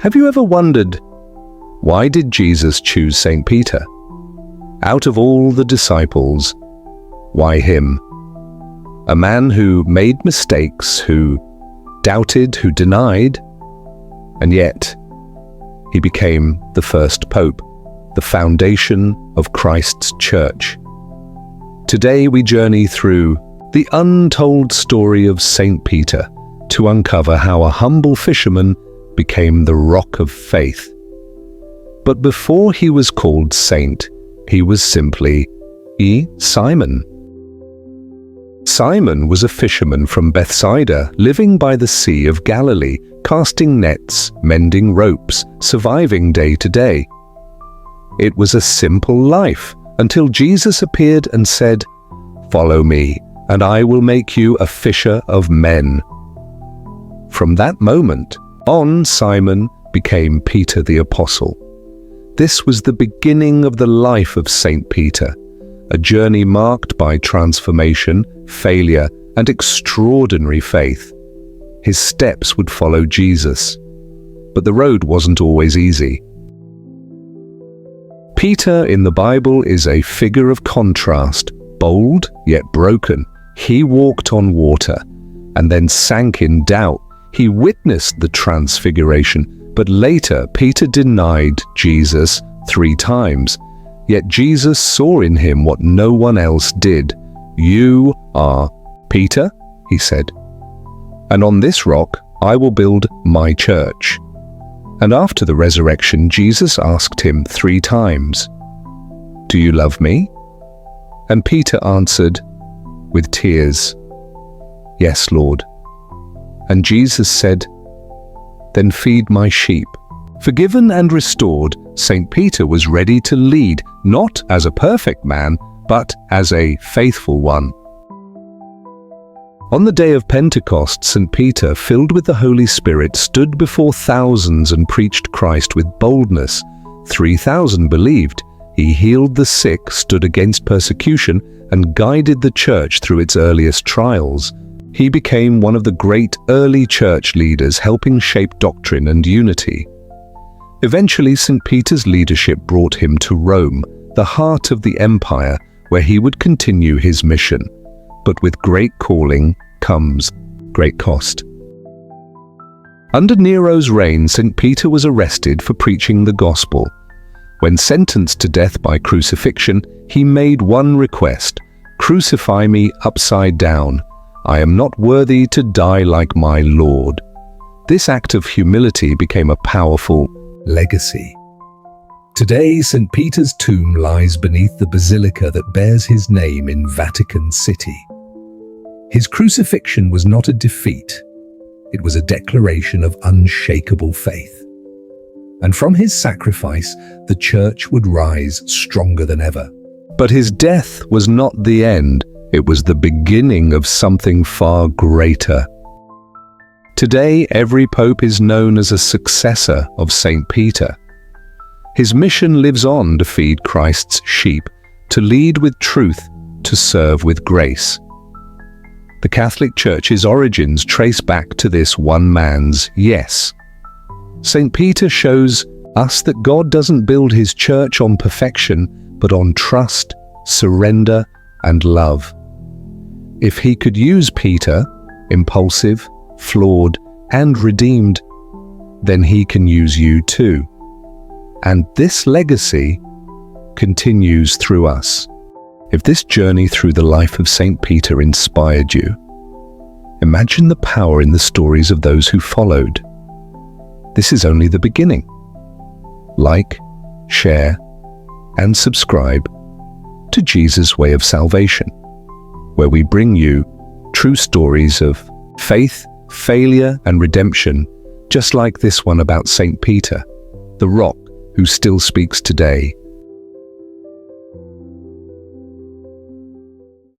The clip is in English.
Have you ever wondered, why did Jesus choose St. Peter? Out of all the disciples, why him? A man who made mistakes, who doubted, who denied, and yet he became the first pope, the foundation of Christ's church. Today we journey through the untold story of St. Peter to uncover how a humble fisherman became the rock of faith. But before he was called saint, he was simply Simon. Simon was a fisherman from Bethsaida, living by the Sea of Galilee, casting nets, mending ropes, surviving day to day. It was a simple life until Jesus appeared and said, "Follow me, and I will make you a fisher of men." From that moment on, Simon became Peter the Apostle. This was the beginning of the life of St. Peter, a journey marked by transformation, failure, and extraordinary faith. His steps would follow Jesus, but the road wasn't always easy. Peter in the Bible is a figure of contrast, bold yet broken. He walked on water and then sank in doubt. He witnessed the transfiguration, but later Peter denied Jesus 3 times. Yet Jesus saw in him what no one else did. "You are Peter," he said, "and on this rock I will build my church." And after the resurrection, Jesus asked him 3 times, "Do you love me?" And Peter answered with tears, "Yes, Lord." And Jesus said, "Then feed my sheep." Forgiven and restored, St. Peter was ready to lead, not as a perfect man, but as a faithful one. On the day of Pentecost, St. Peter, filled with the Holy Spirit, stood before thousands and preached Christ with boldness. 3,000 believed. He healed the sick, stood against persecution, and guided the church through its earliest trials. He became one of the great early church leaders, helping shape doctrine and unity. Eventually, St. Peter's leadership brought him to Rome, the heart of the empire, where he would continue his mission. But with great calling comes great cost. Under Nero's reign, St. Peter was arrested for preaching the gospel. When sentenced to death by crucifixion, he made one request: "Crucify me upside down. I am not worthy to die like my Lord." This act of humility became a powerful legacy. Today, St. Peter's tomb lies beneath the basilica that bears his name in Vatican City. His crucifixion was not a defeat. It was a declaration of unshakable faith. And from his sacrifice, the church would rise stronger than ever. But his death was not the end. It was the beginning of something far greater. Today, every pope is known as a successor of St. Peter. His mission lives on to feed Christ's sheep, to lead with truth, to serve with grace. The Catholic Church's origins trace back to this one man's yes. St. Peter shows us that God doesn't build his church on perfection, but on trust, surrender, and love. If he could use Peter, impulsive, flawed, and redeemed, then he can use you too. And this legacy continues through us. If this journey through the life of St. Peter inspired you, imagine the power in the stories of those who followed. This is only the beginning. Like, share, and subscribe to Jesus' Way of Salvation, where we bring you true stories of faith, failure, and redemption, just like this one about St. Peter, the rock who still speaks today.